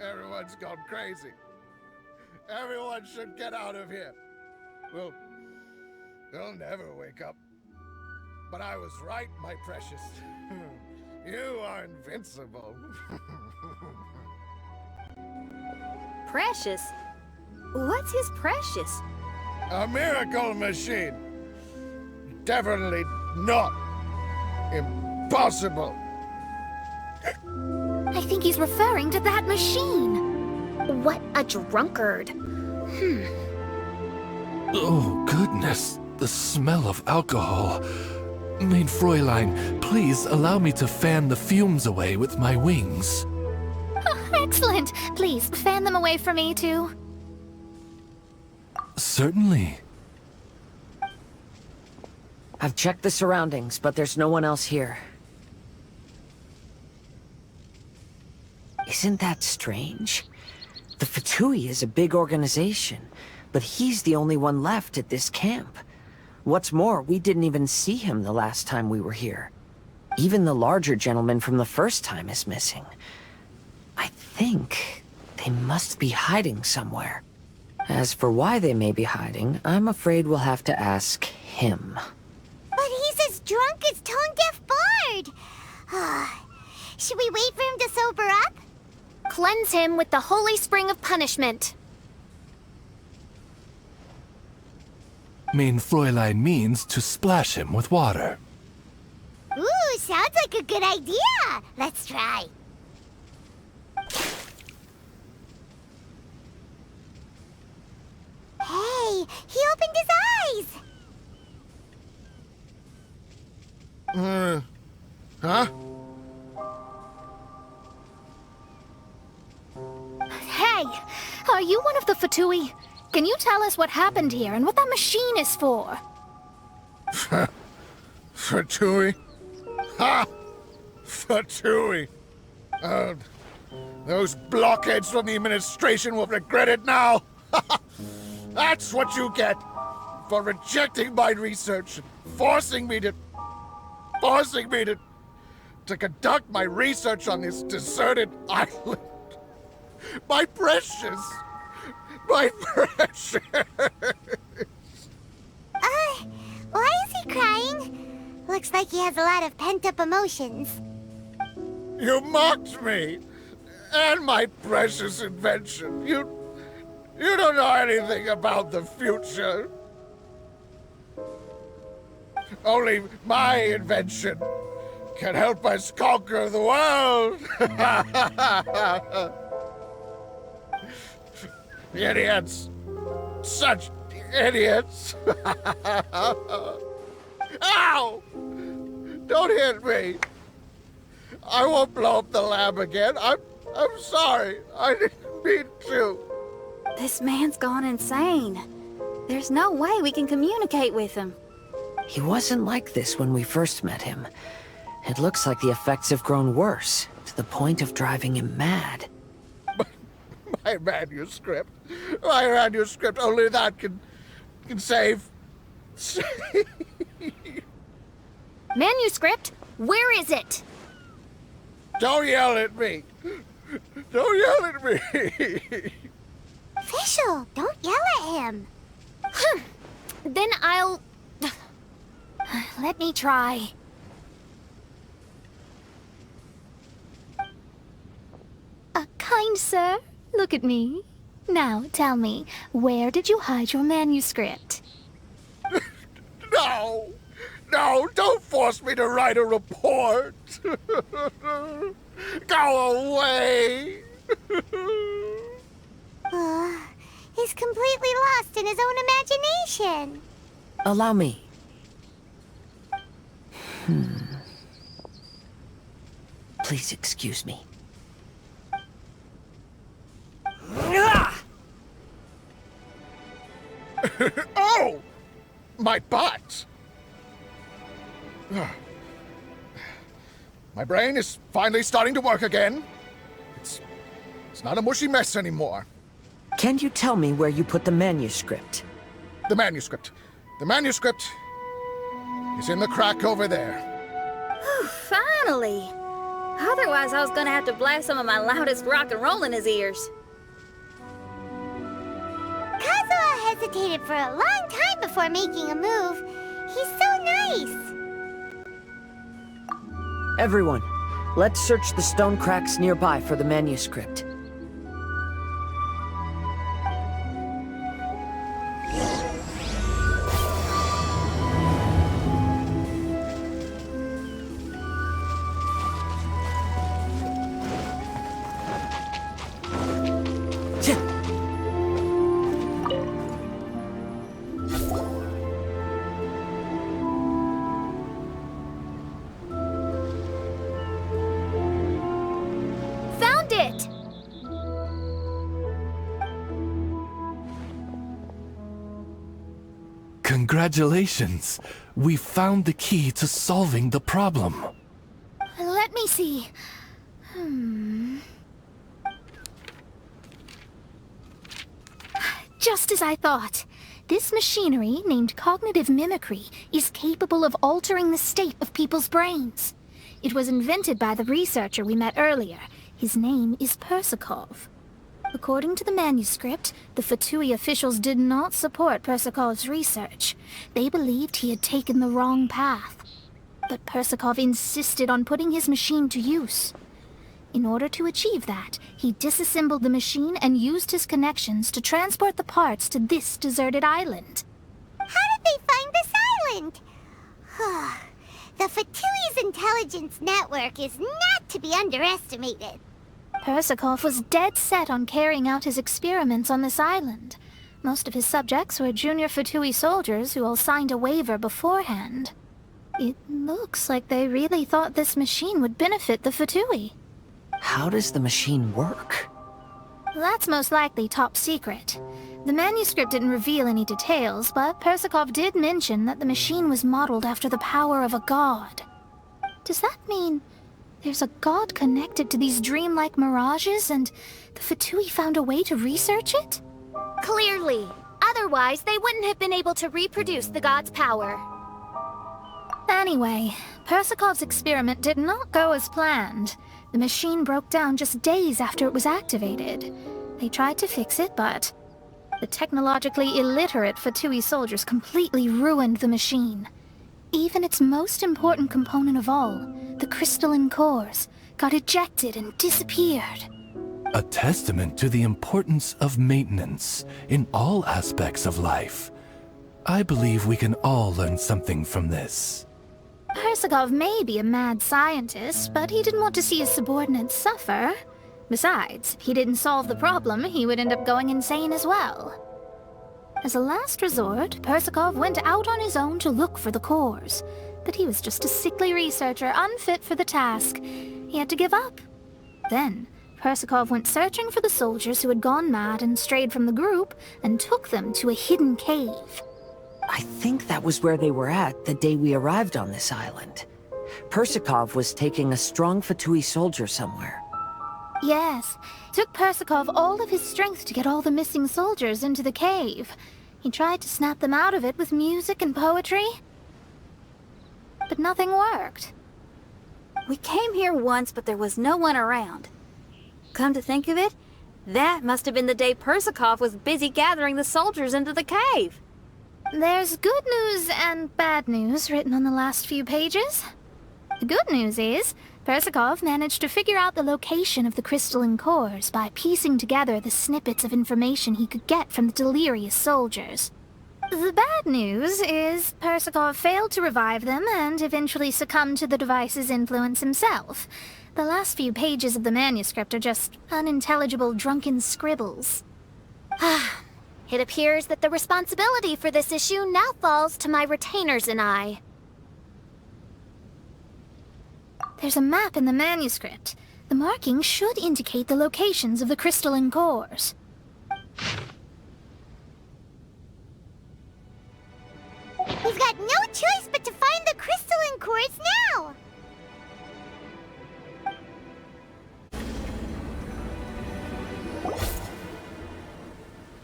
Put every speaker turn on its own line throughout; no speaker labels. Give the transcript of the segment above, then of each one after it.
Everyone's gone crazy. Everyone should get out of here. We'll never wake up. But I was right, my precious. You are invincible.
Precious? What's his precious?
A miracle machine. Definitely not impossible.
I think he's referring to that machine. What a drunkard.
Oh, goodness. The smell of alcohol. Mein Fräulein, please allow me to fan the fumes away with my wings.
Oh, excellent. Please, fan them away from me, too.
Certainly.
I've checked the surroundings, but there's no one else here. Isn't that strange? The Fatui is a big organization, but he's the only one left at this camp. What's more, we didn't even see him the last time we were here. Even the larger gentleman from the first time is missing. I think they must be hiding somewhere. As for why they may be hiding, I'm afraid we'll have to ask him.
But he's as drunk as tone-deaf Bard. Should we wait for him to sober up?
Cleanse him with the holy spring of punishment.
Mein Fräulein means to splash him with water.
Ooh, sounds like a good idea. Let's try. Hey, he opened his eyes.
Huh?
Hey, are you one of the Fatui? Can you tell us what happened here and what that machine is for?
Fatui? Ha! Fatui! Those blockheads from the administration will regret it now! That's what you get for rejecting my research and forcing me to conduct my research on this deserted island. My precious! My precious!
Why is he crying? Looks like he has a lot of pent-up emotions.
You mocked me! And my precious invention. You don't know anything about the future. Only my invention can help us conquer the world! Idiots! Such idiots! Ow! Don't hit me! I won't blow up the lab again. I'm sorry. I didn't mean to.
This man's gone insane. There's no way we can communicate with him.
He wasn't like this when we first met him. It looks like the effects have grown worse, to the point of driving him mad.
My manuscript. My manuscript. Only that can save.
Manuscript? Where is it?
Don't yell at me. Don't yell at me.
Official, don't yell at him.
Then I'll... Let me try. Kind sir, look at me. Now, tell me, where did you hide your manuscript?
No. No, don't force me to write a report. Go away.
He's completely lost in his own imagination.
Allow me. Please excuse me.
Oh! My butt! My brain is finally starting to work again. It's not a mushy mess anymore.
Can you tell me where you put the manuscript?
The manuscript. The manuscript is in the crack over there.
Finally!
Otherwise, I was gonna have to blast some of my loudest rock and roll in his ears.
Kazuha hesitated for a long time before making a move. He's so nice.
Everyone, let's search the stone cracks nearby for the manuscript.
Found it!
Congratulations! We found the key to solving the problem.
Let me see. Just as I thought. This machinery, named cognitive mimicry, is capable of altering the state of people's brains. It was invented by the researcher we met earlier. His name is Persakov. According to the manuscript, the Fatui officials did not support Persakov's research. They believed he had taken the wrong path. But Persakov insisted on putting his machine to use. In order to achieve that, he disassembled the machine and used his connections to transport the parts to this deserted island.
How did they find this island? The Fatui's intelligence network is not to be underestimated.
Persakov was dead set on carrying out his experiments on this island. Most of his subjects were junior Fatui soldiers who all signed a waiver beforehand. It looks like they really thought this machine would benefit the Fatui.
How does the machine work?
That's most likely top secret. The manuscript didn't reveal any details, but Persakov did mention that the machine was modeled after the power of a god. Does that mean there's a god connected to these dreamlike mirages, and the Fatui found a way to research it?
Clearly. Otherwise, they wouldn't have been able to reproduce the god's power.
Anyway, Persakov's experiment did not go as planned. The machine broke down just days after it was activated. They tried to fix it, but the technologically illiterate Fatui soldiers completely ruined the machine. Even its most important component of all, the crystalline cores, got ejected and disappeared.
A testament to the importance of maintenance in all aspects of life. I believe we can all learn something from this.
Persakov may be a mad scientist, but he didn't want to see his subordinates suffer. Besides, if he didn't solve the problem, he would end up going insane as well. As a last resort, Persakov went out on his own to look for the cores. But he was just a sickly researcher, unfit for the task. He had to give up. Then, Persakov went searching for the soldiers who had gone mad and strayed from the group, and took them to a hidden cave.
I think that was where they were at the day we arrived on this island. Persakov was taking a strong Fatui soldier somewhere.
Yes, it took Persakov all of his strength to get all the missing soldiers into the cave. He tried to snap them out of it with music and poetry, but nothing worked.
We came here once, but there was no one around. Come to think of it, that must have been the day Persakov was busy gathering the soldiers into the cave.
There's good news and bad news written on the last few pages. The good news is, Persakov managed to figure out the location of the crystalline cores by piecing together the snippets of information he could get from the delirious soldiers. The bad news is Persakov failed to revive them and eventually succumbed to the device's influence himself. The last few pages of the manuscript are just unintelligible drunken scribbles.
It appears that the responsibility for this issue now falls to my retainers and I.
There's a map in the manuscript. The markings should indicate the locations of the crystalline cores.
We've got no choice but to find the crystalline cores now!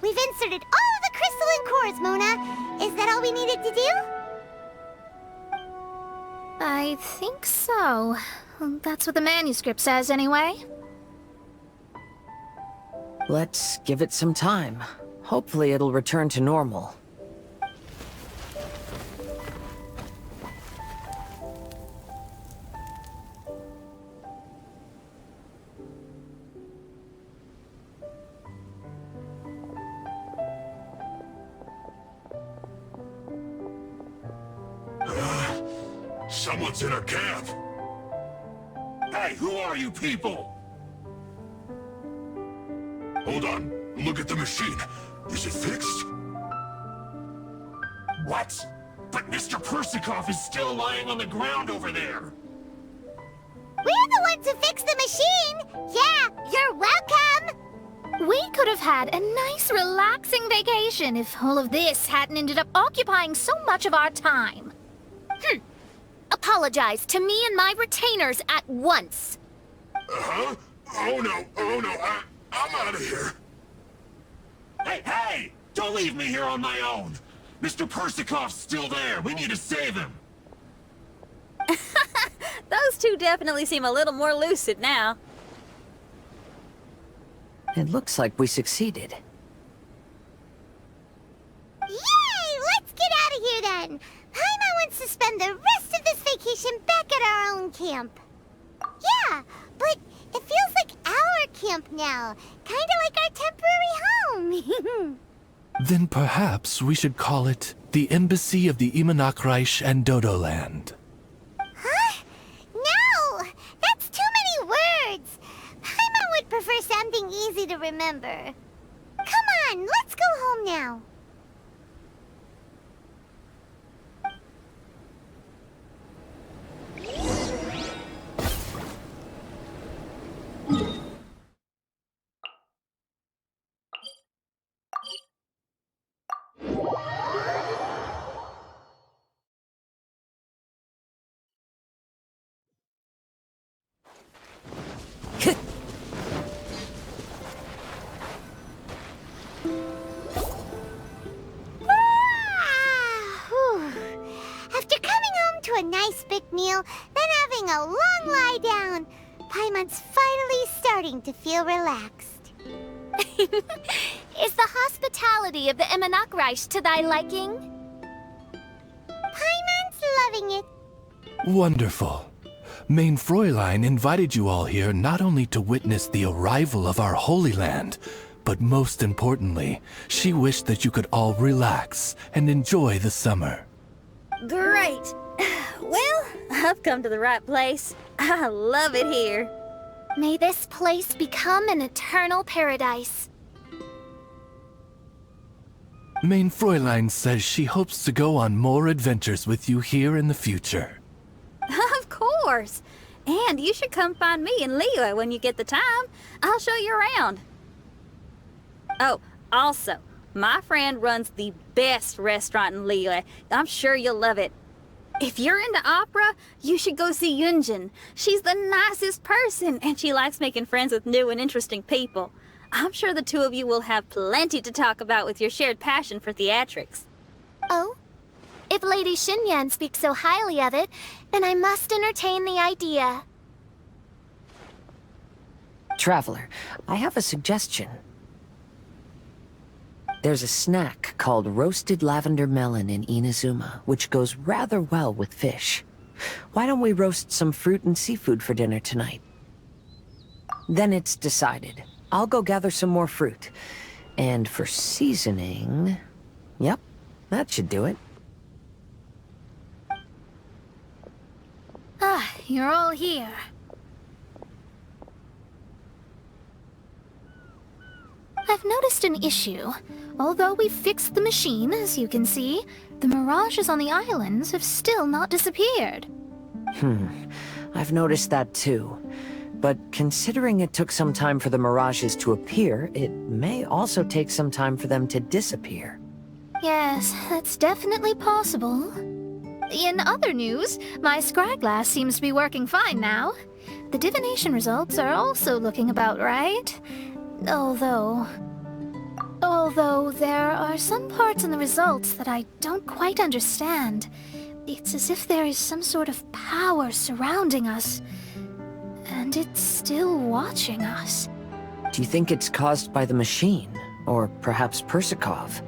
We've inserted all of the crystalline cores, Mona. Is that all we needed to do?
I think so. That's what the manuscript says, anyway.
Let's give it some time. Hopefully it'll return to normal.
Someone's in our camp. Hey, who are you people? Hold on. Look at the machine. Is it fixed? What? But Mr. Persikov is still lying on the ground over there.
We're the ones who fixed the machine! Yeah, you're welcome!
We could have had a nice, relaxing vacation if all of this hadn't ended up occupying so much of our time.
Apologize to me and my retainers at once.
Uh-huh? Oh no, I'm out of here. Hey! Don't leave me here on my own! Mr. Persikov's still there. We need to save him.
Those two definitely seem a little more lucid now.
It looks like we succeeded.
Yay! Let's get out of here then! Paimon wants to spend the rest of this vacation back at our own camp. Yeah, but it feels like our camp now. Kinda like our temporary home.
Then perhaps we should call it the Embassy of the Imanakreich and Dodoland.
Huh? No! That's too many words! Paimon would prefer something easy to remember. Come on, let's go home now. After coming home to a nice big meal, then having a long lie down, Paimon's finally starting to feel relaxed.
Is the hospitality of the Imanakreich to thy liking?
Paimon's loving it.
Wonderful. Main Fräulein invited you all here not only to witness the arrival of our Holy Land, but most importantly, she wished that you could all relax and enjoy the summer.
Great. Well, I've come to the right place. I love it here.
May this place become an eternal paradise.
Main Fräulein says she hopes to go on more adventures with you here in the future.
Of course. And you should come find me and Leela when you get the time. I'll show you around. Oh, also, my friend runs the best restaurant in Leela. I'm sure you'll love it. If you're into opera, you should go see Yunjin. She's the nicest person, and she likes making friends with new and interesting people. I'm sure the two of you will have plenty to talk about with your shared passion for theatrics.
Oh? If Lady Xinyan speaks so highly of it, then I must entertain the idea.
Traveler, I have a suggestion. There's a snack called roasted lavender melon in Inazuma, which goes rather well with fish. Why don't we roast some fruit and seafood for dinner tonight? Then it's decided. I'll go gather some more fruit. And for seasoning... Yep, that should do it.
Ah, you're all here. I've noticed an issue. Although we've fixed the machine, as you can see, the mirages on the islands have still not disappeared.
I've noticed that too. But considering it took some time for the mirages to appear, it may also take some time for them to disappear.
Yes, that's definitely possible. In other news, my scryglass seems to be working fine now. The divination results are also looking about right. Although there are some parts in the results that I don't quite understand. It's as if there is some sort of power surrounding us, and it's still watching us.
Do you think it's caused by the machine? Or perhaps Persikov?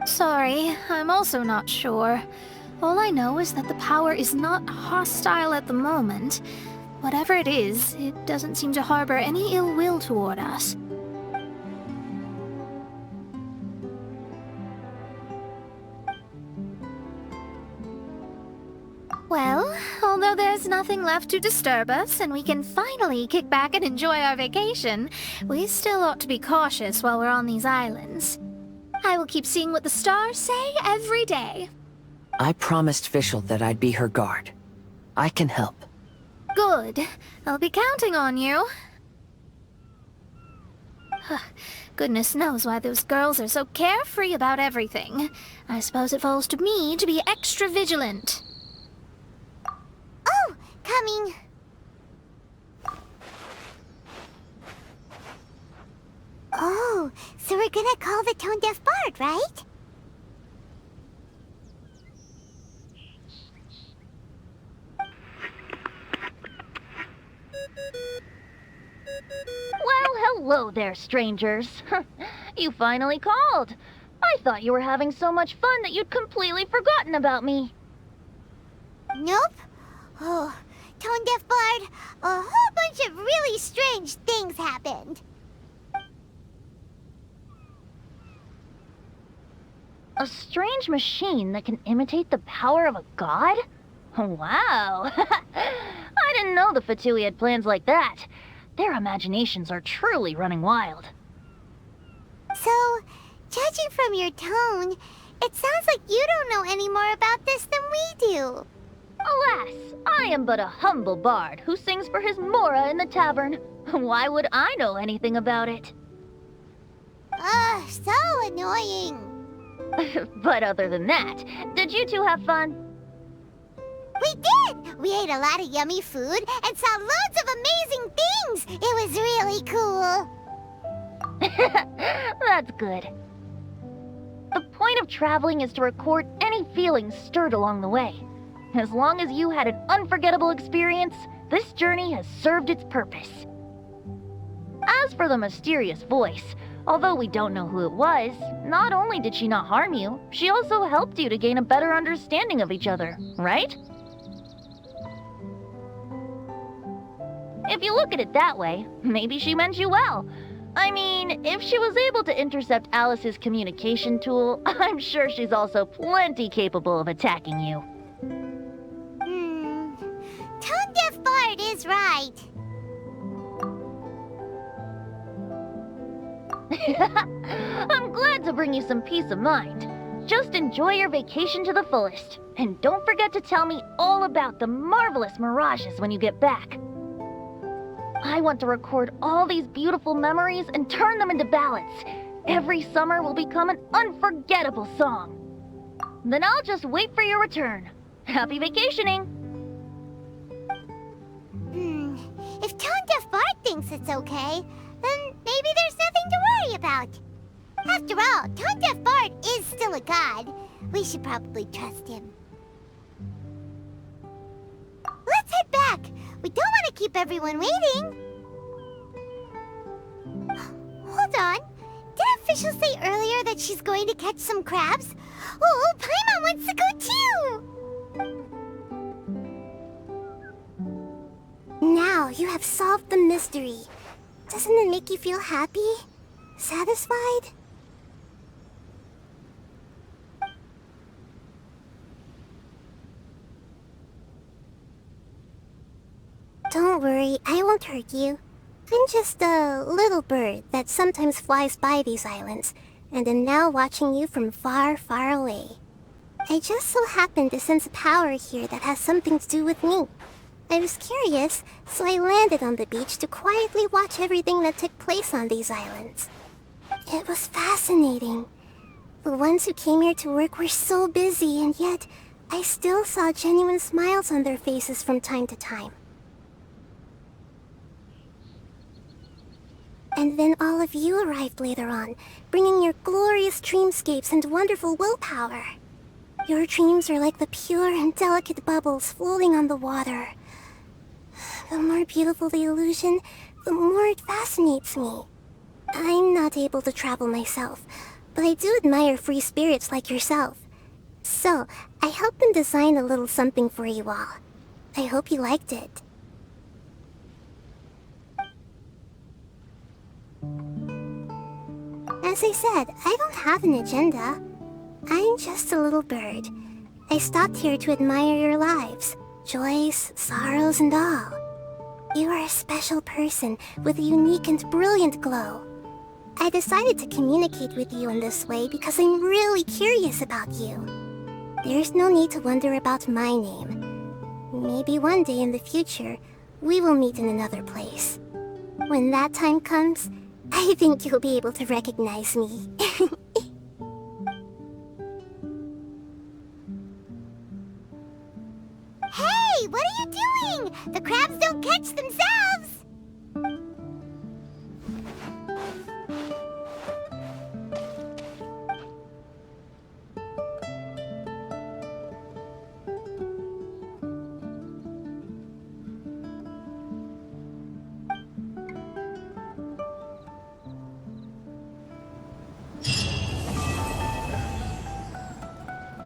Sorry, I'm also not sure. All I know is that the power is not hostile at the moment. Whatever it is, it doesn't seem to harbor any ill will toward us. Well, although there's nothing left to disturb us and we can finally kick back and enjoy our vacation, we still ought to be cautious while we're on these islands. I will keep seeing what the stars say every day.
I promised Fischl that I'd be her guard. I can help.
Good. I'll be counting on you. Goodness knows why those girls are so carefree about everything. I suppose it falls to me to be extra vigilant.
Oh, coming. Oh, so we're gonna call the tone-deaf bard, right?
Well, hello there, strangers. You finally called. I thought you were having so much fun that you'd completely forgotten about me.
Nope. Oh, tone-deaf bard, a whole bunch of really strange things happened.
A strange machine that can imitate the power of a god? Wow. I didn't know the Fatui had plans like that. Their imaginations are truly running wild.
So, judging from your tone, it sounds like you don't know any more about this than we do.
Alas, I am but a humble bard who sings for his Mora in the tavern. Why would I know anything about it?
Ugh, so annoying.
But other than that, did you two have fun?
We did! We ate a lot of yummy food and saw loads of amazing things! It was really cool!
That's good. The point of traveling is to record any feelings stirred along the way. As long as you had an unforgettable experience, this journey has served its purpose. As for the mysterious voice, although we don't know who it was, not only did she not harm you, she also helped you to gain a better understanding of each other, right? If you look at it that way, maybe she meant you well. I mean, if she was able to intercept Alice's communication tool, I'm sure she's also plenty capable of attacking you.
Tone-deaf bard is right.
I'm glad to bring you some peace of mind. Just enjoy your vacation to the fullest. And don't forget to tell me all about the marvelous mirages when you get back. I want to record all these beautiful memories and turn them into ballads. Every summer will become an unforgettable song. Then I'll just wait for your return. Happy vacationing!
If tone-deaf bard thinks it's okay, then maybe there's nothing to worry about. After all, tone-deaf bard is still a god. We should probably trust him. Let's head back. We don't want to keep everyone waiting. Hold on. Didn't Fischl say earlier that she's going to catch some crabs? Oh, Paimon wants to go too! Now you have solved the mystery. Doesn't it make you feel happy? Satisfied? Don't worry, I won't hurt you. I'm just a little bird that sometimes flies by these islands, and am now watching you from far, far away. I just so happened to sense a power here that has something to do with me. I was curious, so I landed on the beach to quietly watch everything that took place on these islands. It was fascinating. The ones who came here to work were so busy, and yet I still saw genuine smiles on their faces from time to time. And then all of you arrived later on, bringing your glorious dreamscapes and wonderful willpower. Your dreams are like the pure and delicate bubbles floating on the water. The more beautiful the illusion, the more it fascinates me. I'm not able to travel myself, but I do admire free spirits like yourself. So, I helped them design a little something for you all. I hope you liked it. As I said, I don't have an agenda. I'm just a little bird. I stopped here to admire your lives, joys, sorrows, and all. You are a special person with a unique and brilliant glow. I decided to communicate with you in this way because I'm really curious about you. There's no need to wonder about my name. Maybe one day in the future, we will meet in another place. When that time comes, I think you'll be able to recognize me. Hey, what are you doing? The crabs don't catch themselves!